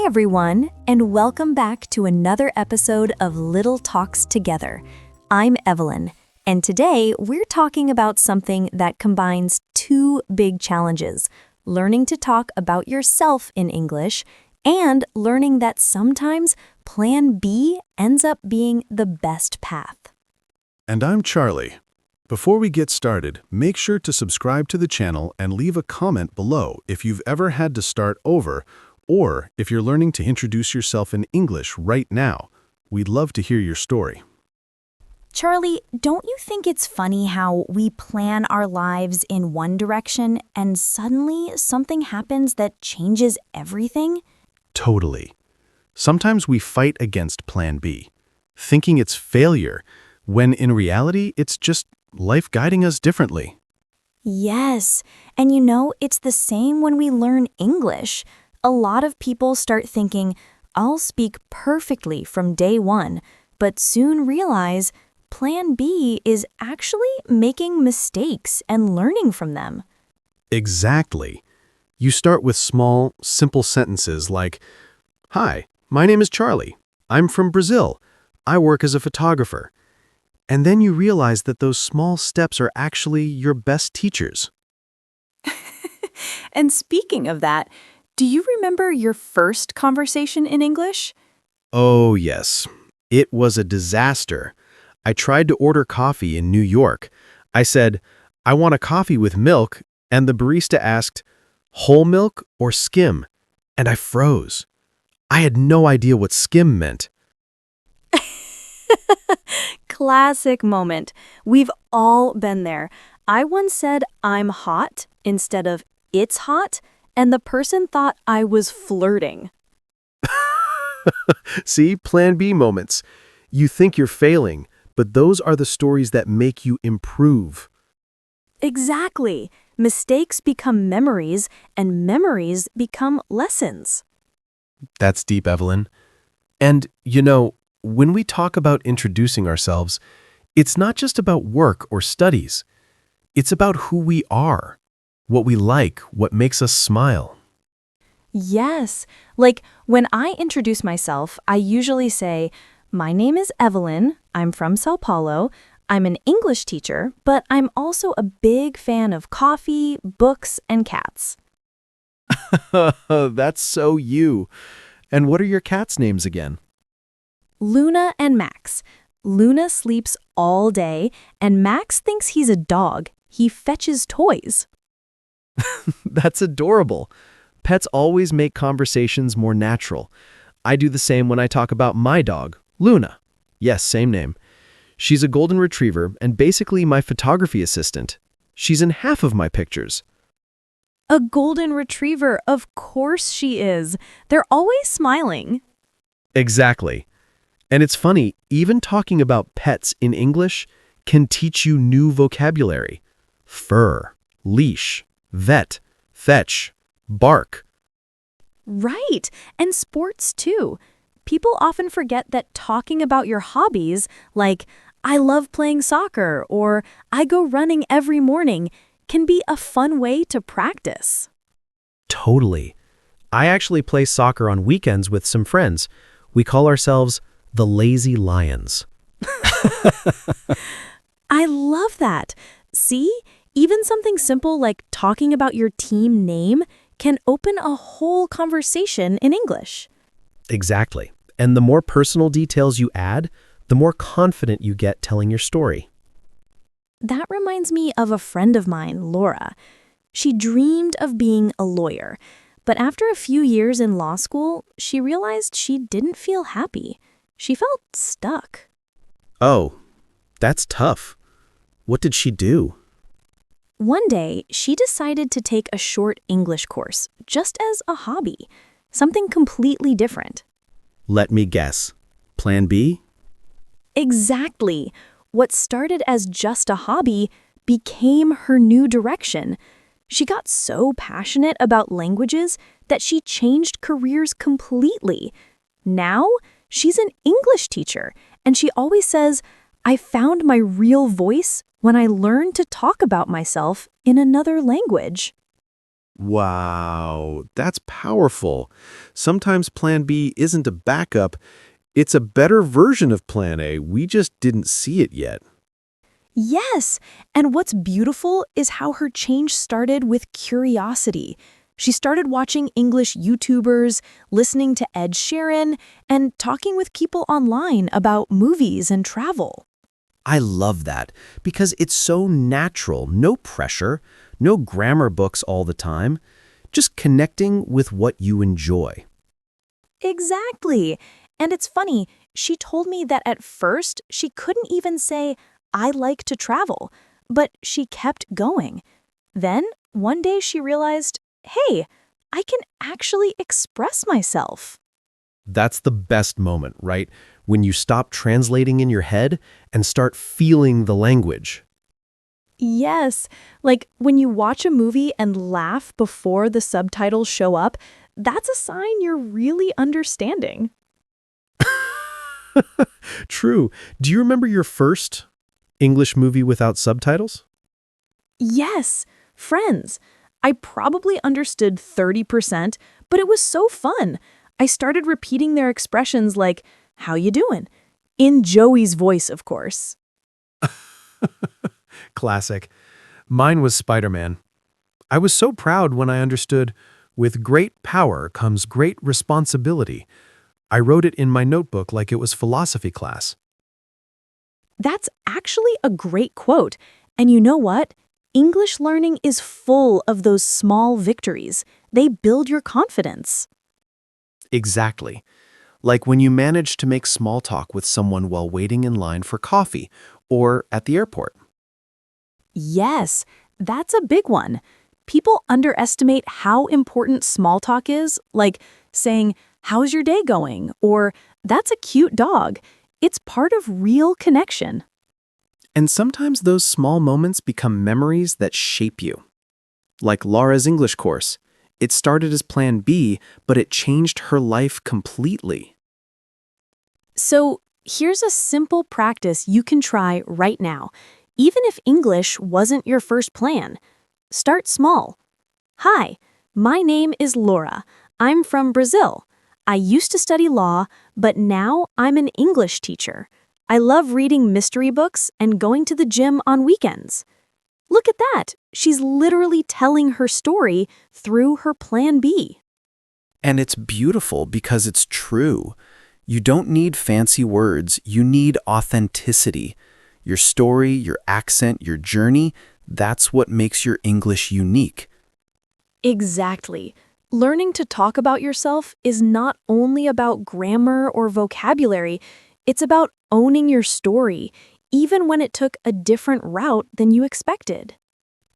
everyone, and welcome back to another episode of Little Talks Together. I'm Evelyn, and today we're talking about something that combines two big challenges: learning to talk about yourself in English and learning that sometimes Plan B ends up being the best path. And I'm Charlie. Before we get started, make sure to subscribe to the channel and leave a comment below if you've ever had to start over or if you're learning to introduce yourself in English right now. We'd love to hear your story. Charlie, don't you think it's funny how we plan our lives in one direction and suddenly something happens that changes everything? Totally. Sometimes we fight against Plan B, thinking it's failure, when in reality it's just life guiding us differently. Yes, and it's the same when we learn English. A lot of people start thinking, I'll speak perfectly from day one, but soon realize Plan B is actually making mistakes and learning from them. Exactly. You start with small, simple sentences like, "Hi, my name is Charlie. I'm from Brazil. I work as a photographer." And then you realize that those small steps are actually your best teachers. And speaking of that, do you remember your first conversation in English? Oh, yes. It was a disaster. I tried to order coffee in New York. I said, "I want a coffee with milk," and the barista asked, "Whole milk or skim?" And I froze. I had no idea what skim meant. Classic moment. We've all been there. I once said I'm hot instead of it's hot, and the person thought I was flirting. See, Plan B moments. You think you're failing, but those are the stories that make you improve. Exactly. Mistakes become memories, and memories become lessons. That's deep, Evelyn. And, when we talk about introducing ourselves, it's not just about work or studies. It's about who we are, what we like, what makes us smile. Yes. Like when I introduce myself, I usually say, my name is Evelyn. I'm from Sao Paulo. I'm an English teacher, but I'm also a big fan of coffee, books, and cats. That's so you. And what are your cats' names again? Luna and Max. Luna sleeps all day, and Max thinks he's a dog. He fetches toys. That's adorable. Pets always make conversations more natural. I do the same when I talk about my dog, Luna. Yes, same name. She's a golden retriever and basically my photography assistant. She's in half of my pictures. A golden retriever, of course she is. They're always smiling. Exactly. And it's funny, even talking about pets in English can teach you new vocabulary. Fur, leash, vet, fetch, bark. Right, and sports too. People often forget that talking about your hobbies, like, I love playing soccer or I go running every morning, can be a fun way to practice. Totally. I actually play soccer on weekends with some friends. We call ourselves the Lazy Lions. I love that. See, even something simple like talking about your team name can open a whole conversation in English. Exactly. And the more personal details you add, the more confident you get telling your story. That reminds me of a friend of mine, Laura. She dreamed of being a lawyer, but after a few years in law school, she realized she didn't feel happy. She felt stuck. Oh, that's tough. What did she do? One day, she decided to take a short English course, just as a hobby, something completely different. Let me guess. Plan B? Exactly. What started as just a hobby became her new direction. She got so passionate about languages that she changed careers completely. Now, she's an English teacher, and she always says, I found my real voice when I learned to talk about myself in another language. Wow, that's powerful. Sometimes Plan B isn't a backup, it's a better version of Plan A. We just didn't see it yet. Yes, and what's beautiful is how her change started with curiosity. She started watching English YouTubers, listening to Ed Sheeran, and talking with people online about movies and travel. I love that because it's so natural, no pressure, no grammar books all the time, just connecting with what you enjoy. Exactly. And it's funny, she told me that at first she couldn't even say, I like to travel, but she kept going. Then, one day she realized, hey, I can actually express myself. That's the best moment, right? When you stop translating in your head and start feeling the language. Yes, like when you watch a movie and laugh before the subtitles show up, that's a sign you're really understanding. True. Do you remember your first English movie without subtitles? Yes, Friends. I probably understood 30%, but it was so fun. I started repeating their expressions like, how you doing? In Joey's voice, of course. Classic. Mine was Spider-Man. I was so proud when I understood, with great power comes great responsibility. I wrote it in my notebook like it was philosophy class. That's actually a great quote. And you know what? English learning is full of those small victories. They build your confidence. Exactly. Like when you manage to make small talk with someone while waiting in line for coffee or at the airport. Yes, that's a big one. People underestimate how important small talk is, like saying, how's your day going? Or that's a cute dog. It's part of real connection. And sometimes those small moments become memories that shape you. Like Laura's English course. It started as Plan B, but it changed her life completely. So here's a simple practice you can try right now, even if English wasn't your first plan. Start small. Hi, my name is Laura. I'm from Brazil. I used to study law, but now I'm an English teacher. I love reading mystery books and going to the gym on weekends. Look at that. She's literally telling her story through her Plan B. And it's beautiful because it's true. You don't need fancy words, you need authenticity. Your story, your accent, your journey, that's what makes your English unique. Exactly. Learning to talk about yourself is not only about grammar or vocabulary, it's about owning your story, even when it took a different route than you expected.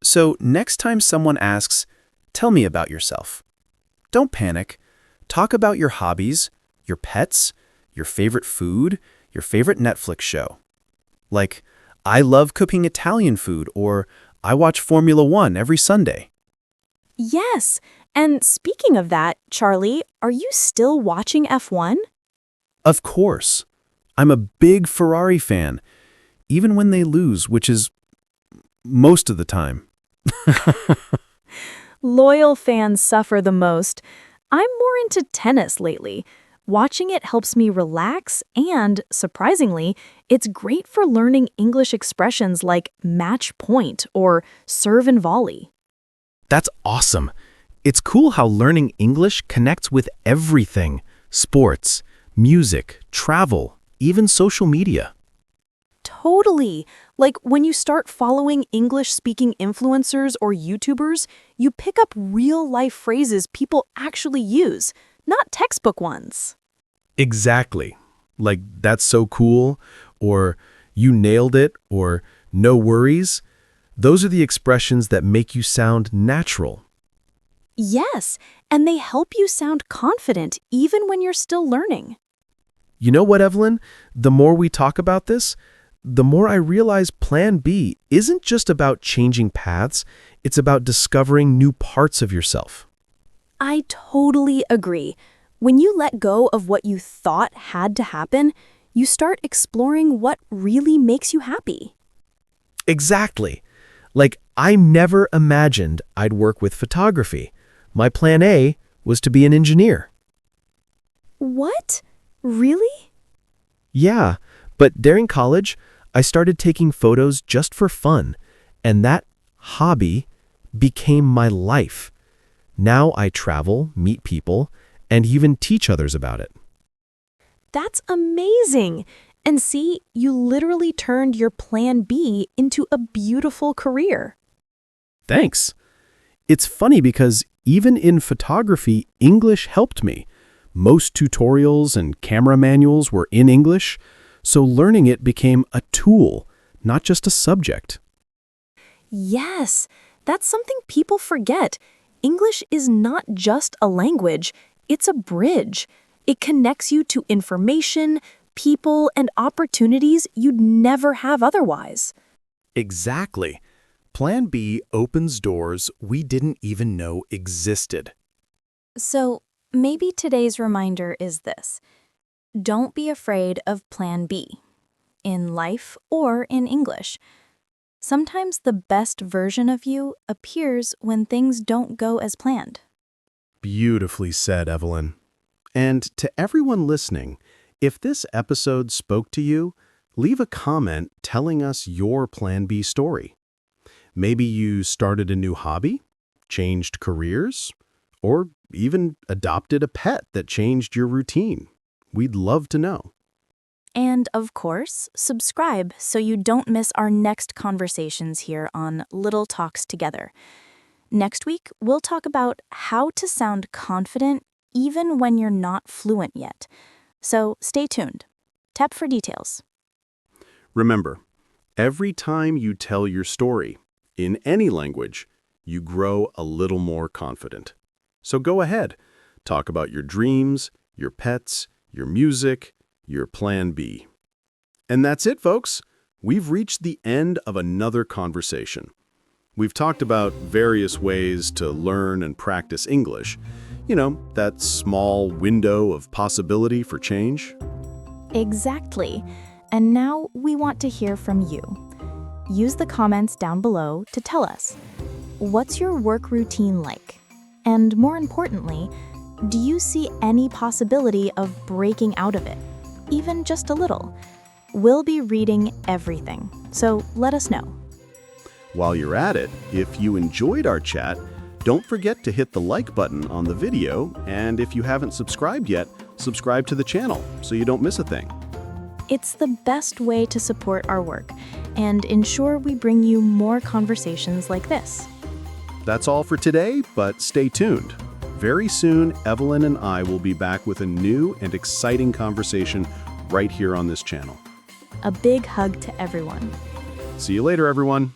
So next time someone asks, tell me about yourself. Don't panic. Talk about your hobbies, your pets, your favorite food, your favorite Netflix show. Like, I love cooking Italian food, or I watch Formula One every Sunday. Yes, and speaking of that, Charlie, are you still watching F1? Of course. I'm a big Ferrari fan, even when they lose, which is most of the time. Loyal fans suffer the most. I'm more into tennis lately. Watching it helps me relax and, surprisingly, it's great for learning English expressions like match point or serve and volley. That's awesome. It's cool how learning English connects with everything: sports, music, travel, even social media. Totally. Like when you start following English-speaking influencers or YouTubers, you pick up real-life phrases people actually use, not textbook ones. Exactly. Like, that's so cool, or you nailed it, or no worries. Those are the expressions that make you sound natural. Yes, and they help you sound confident even when you're still learning. You know what, Evelyn? The more we talk about this, the more I realize Plan B isn't just about changing paths, it's about discovering new parts of yourself. I totally agree. When you let go of what you thought had to happen, you start exploring what really makes you happy. Exactly. Like, I never imagined I'd work with photography. My plan A was to be an engineer. What? Really? Yeah, but during college, I started taking photos just for fun, and that hobby became my life. Now I travel, meet people, and even teach others about it. That's amazing. And see, you literally turned your plan B into a beautiful career. Thanks. It's funny because even in photography, English helped me. Most tutorials and camera manuals were in English, so learning it became a tool, not just a subject. Yes, that's something people forget. English is not just a language, it's a bridge. It connects you to information, people, and opportunities you'd never have otherwise. Exactly. Plan B opens doors we didn't even know existed. So, maybe today's reminder is this. Don't be afraid of Plan B, in life or in English. Sometimes the best version of you appears when things don't go as planned. Beautifully said, Evelyn. And to everyone listening, if this episode spoke to you, leave a comment telling us your Plan B story. Maybe you started a new hobby, changed careers, or even adopted a pet that changed your routine. We'd love to know. And of course, subscribe so you don't miss our next conversations here on Little Talks Together. Next week, we'll talk about how to sound confident even when you're not fluent yet. So stay tuned. Tap for details. Remember, every time you tell your story, in any language, you grow a little more confident. So go ahead, talk about your dreams, your pets, your music, your Plan B. And that's it, folks. We've reached the end of another conversation. We've talked about various ways to learn and practice English. You know, that small window of possibility for change. Exactly. And now we want to hear from you. Use the comments down below to tell us, what's your work routine like? And more importantly, do you see any possibility of breaking out of it? Even just a little. We'll be reading everything, so let us know. While you're at it, if you enjoyed our chat, don't forget to hit the like button on the video, and if you haven't subscribed yet, subscribe to the channel so you don't miss a thing. It's the best way to support our work and ensure we bring you more conversations like this. That's all for today, but stay tuned. Very soon, Evelyn and I will be back with a new and exciting conversation right here on this channel. A big hug to everyone. See you later, everyone.